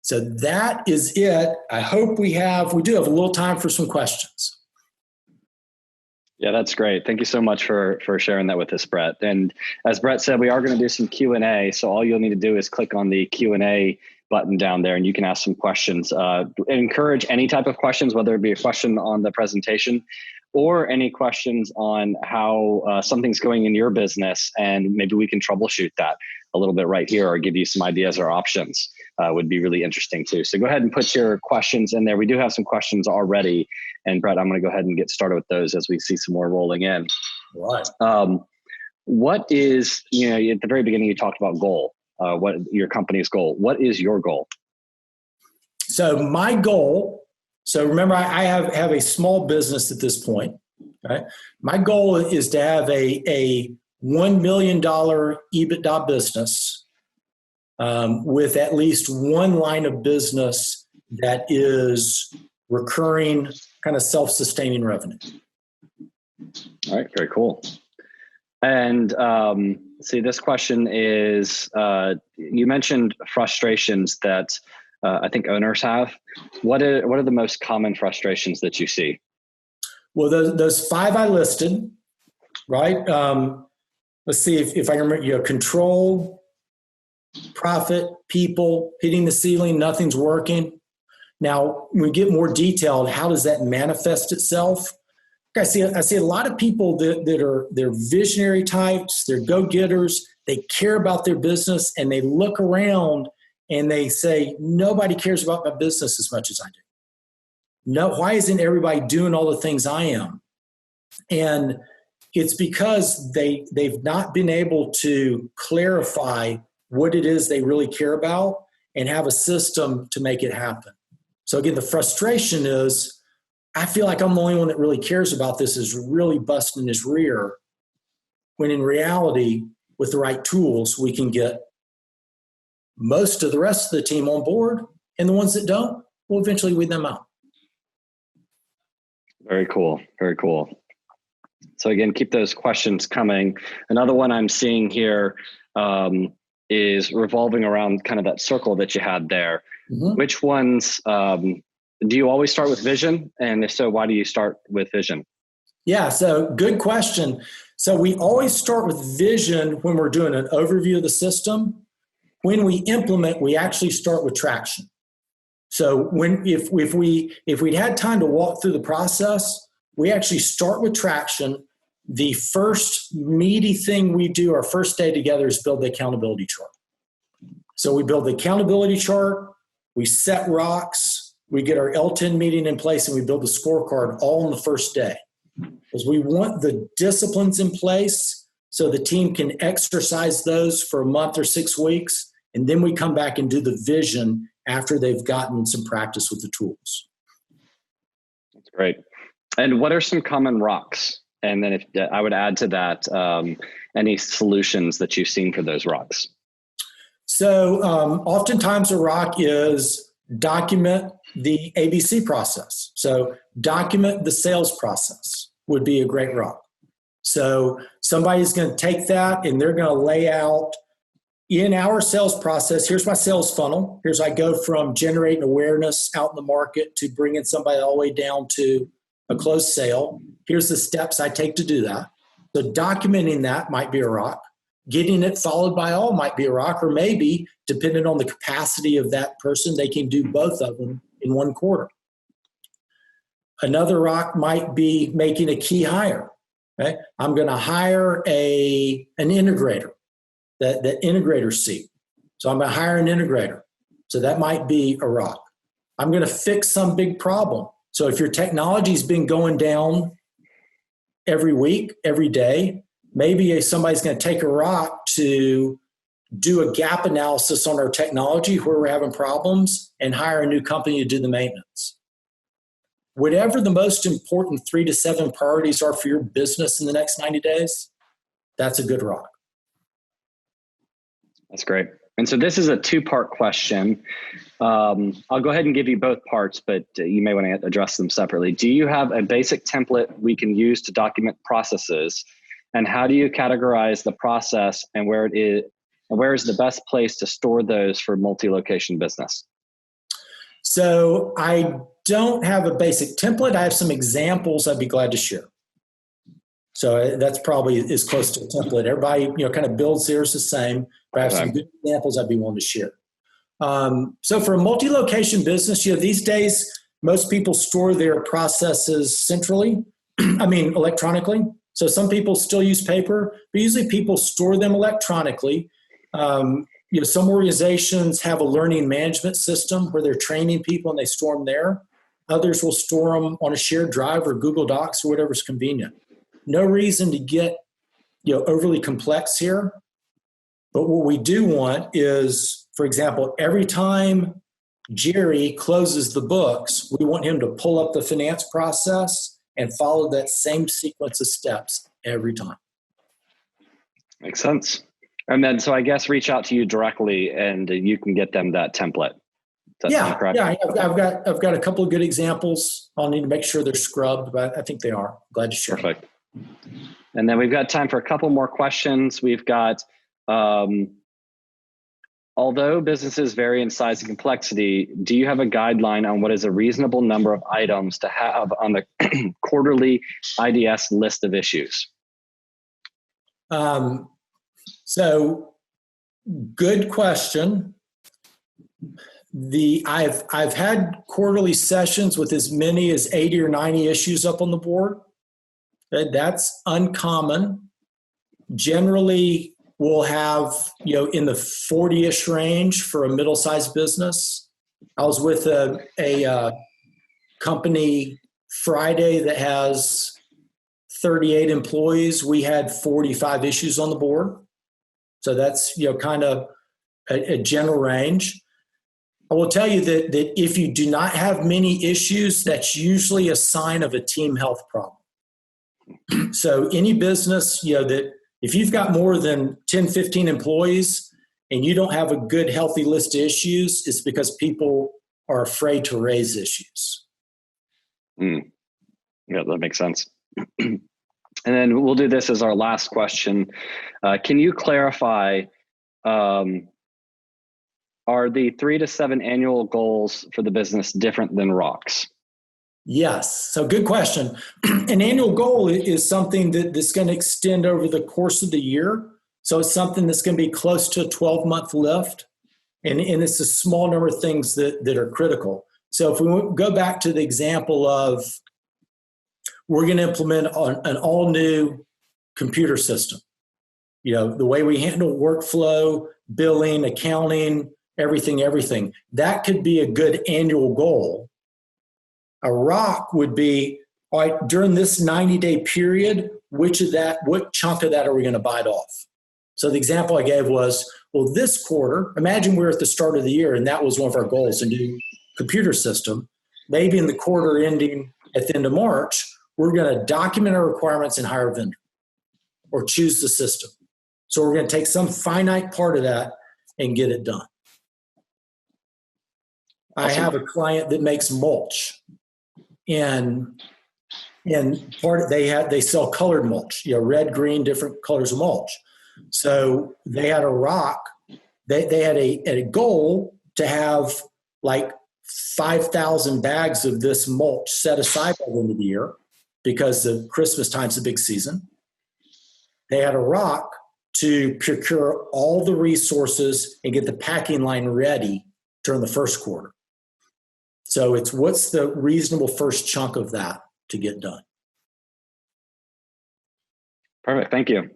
So that is it. I hope we do have a little time for some questions. Yeah, that's great. Thank you so much for sharing that with us, Brett. And as Brett said, we are going to do some Q&A. So all you'll need to do is click on the Q&A button down there and you can ask some questions. Encourage any type of questions, whether it be a question on the presentation or any questions on how something's going in your business, and maybe we can troubleshoot that a little bit right here or give you some ideas or options. Would be really interesting too. So go ahead and put your questions in there. We do have some questions already. And Brett, I'm going to go ahead and get started with those as we see some more rolling in. Right. What is, at the very beginning, you talked about goal, what your company's goal. What is your goal? So my goal, remember I have a small business at this point, right? My goal is to have a $1 million EBITDA business with at least one line of business that is recurring, kind of self-sustaining revenue. All right, very cool. And see, this question is, you mentioned frustrations that I think owners have. What are the most common frustrations that you see? Well, those 5 I listed, right? Let's see if I can remember, control, profit, people, hitting the ceiling, nothing's working. Now, when we get more detailed, how does that manifest itself? I see a lot of people they're visionary types, they're go-getters, they care about their business, and they look around and they say, nobody cares about my business as much as I do. No, why isn't everybody doing all the things I am? And it's because they've not been able to clarify what it is they really care about and have a system to make it happen. So again, the frustration is, I feel like I'm the only one that really cares about this, is really busting his rear, when in reality, with the right tools, we can get most of the rest of the team on board, and the ones that don't, we'll eventually weed them out. Very cool. Very cool. So again, keep those questions coming. Another one I'm seeing here is revolving around kind of that circle that you had there. Mm-hmm. Which ones, do you always start with vision? And if so, why do you start with vision? Yeah, so good question. So we always start with vision when we're doing an overview of the system. When we implement, we actually start with traction. So if we'd had time to walk through the process, we actually start with traction. The first meaty thing we do our first day together is build the accountability chart. So we build the accountability chart, we set rocks, we get our L10 meeting in place, and we build the scorecard all on the first day. Because we want the disciplines in place so the team can exercise those for a month or 6 weeks, and then we come back and do the vision after they've gotten some practice with the tools. That's great. And what are some common rocks? And then if I would add to that, any solutions that you've seen for those rocks? So oftentimes a rock is document the ABC process. So document the sales process would be a great rock. So somebody's going to take that and they're going to lay out, in our sales process, here's my sales funnel. Here's I go from generating awareness out in the market to bringing somebody all the way down to a closed sale. Here's the steps I take to do that. So documenting that might be a rock. Getting it followed by all might be a rock, or maybe, depending on the capacity of that person, they can do both of them in one quarter. Another rock might be making a key hire. Okay? I'm going to hire an integrator, that integrator seat. So I'm going to hire an integrator. So that might be a rock. I'm going to fix some big problem. So if your technology's been going down every week, every day, maybe somebody's going to take a rock to do a gap analysis on our technology where we're having problems and hire a new company to do the maintenance. Whatever the most important 3 to 7 priorities are for your business in the next 90 days, that's a good rock. That's great. And so this is a 2-part question. I'll go ahead and give you both parts, but you may want to address them separately. Do you have a basic template we can use to document processes? And how do you categorize the process, and where is the best place to store those for multi-location business? So I don't have a basic template. I have some examples I'd be glad to share. So that's probably as close to a template. Everybody, kind of builds theirs the same, but I have some good examples I'd be willing to share. So for a multi-location business, these days, most people store their processes centrally, electronically. So some people still use paper, but usually people store them electronically. Some organizations have a learning management system where they're training people and they store them there. Others will store them on a shared drive or Google Docs or whatever's convenient. No reason to get, overly complex here. But what we do want is, for example, every time Jerry closes the books, we want him to pull up the finance process and follow that same sequence of steps every time. Makes sense. And then, so I guess reach out to you directly and you can get them that template. Does that sound correct? Yeah. I've got a couple of good examples. I'll need to make sure they're scrubbed, but I think they are. Glad to share. Perfect. And then we've got time for a couple more questions. We've got, although businesses vary in size and complexity, do you have a guideline on what is a reasonable number of items to have on the quarterly IDS list of issues? So good question. I've had quarterly sessions with as many as 80 or 90 issues up on the board. That's uncommon. Generally, we'll have, in the 40-ish range for a middle-sized business. I was with a company Friday that has 38 employees. We had 45 issues on the board. So that's, kind of a general range. I will tell you that if you do not have many issues, that's usually a sign of a team health problem. So any business, that if you've got more than 10, 15 employees and you don't have a good, healthy list of issues, it's because people are afraid to raise issues. Yeah, that makes sense. And then we'll do this as our last question. Can you clarify, are the 3 to 7 annual goals for the business different than rocks? Yes. So good question. An annual goal is something that's going to extend over the course of the year. So it's something that's going to be close to a 12-month lift. And it's a small number of things that are critical. So if we go back to the example of we're going to implement an all-new computer system, the way we handle workflow, billing, accounting, everything, that could be a good annual goal. A rock would be, all right, during this 90-day period, what chunk of that are we going to bite off? So the example I gave was, well, this quarter, imagine we're at the start of the year and that was one of our goals, a new computer system. Maybe in the quarter ending at the end of March, we're going to document our requirements and hire a vendor or choose the system. So we're going to take some finite part of that and get it done. Awesome. I have a client that makes mulch. And they sell colored mulch, red, green, different colors of mulch. So they had a rock. They had a goal to have like 5,000 bags of this mulch set aside by the end of the year because the Christmas time's a big season. They had a rock to procure all the resources and get the packing line ready during the first quarter. So it's what's the reasonable first chunk of that to get done? Perfect. Thank you.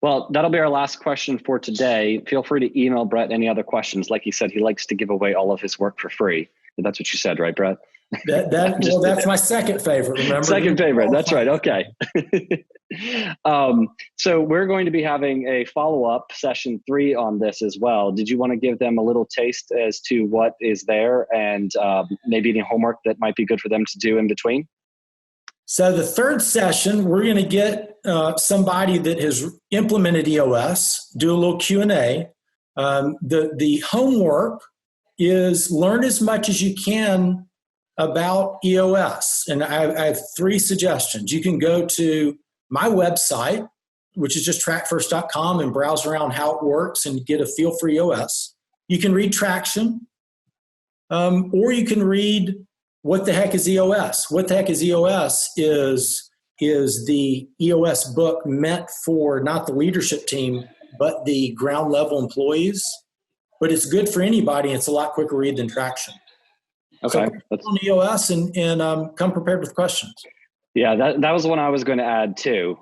Well, that'll be our last question for today. Feel free to email Brett any other questions. Like he said, he likes to give away all of his work for free. That's what you said, right, Brett? That's my second favorite, remember? Second favorite. That's right. Okay. So we're going to be having a follow-up session 3 on this as well. Did you want to give them a little taste as to what is there and maybe any homework that might be good for them to do in between? So the third session, we're going to get somebody that has implemented EOS, do a little Q&A. The homework is learn as much as you can about EOS. And I have 3 suggestions. You can go to my website, which is just tracFIRST.com, and browse around how it works and get a feel for EOS. You can read Traction. Or you can read What the Heck is EOS? What the Heck is EOS is the EOS book meant for not the leadership team, but the ground level employees. But it's good for anybody. It's a lot quicker read than Traction. Okay. So on EOS and come prepared with questions. Yeah, that was one I was going to add too.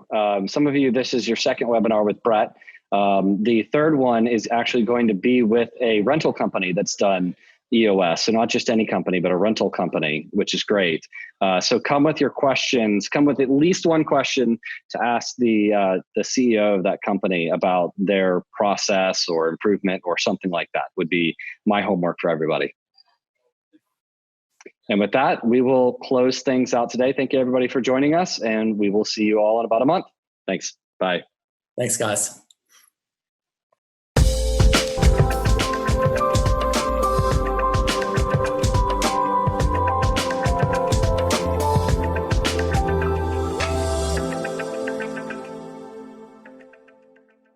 Some of you, this is your second webinar with Brett. The third one is actually going to be with a rental company that's done EOS. So not just any company, but a rental company, which is great. So come with your questions, come with at least one question to ask the CEO of that company about their process or improvement or something like that would be my homework for everybody. And with that, we will close things out today. Thank you everybody for joining us, and we will see you all in about a month. Thanks. Bye. Thanks, guys.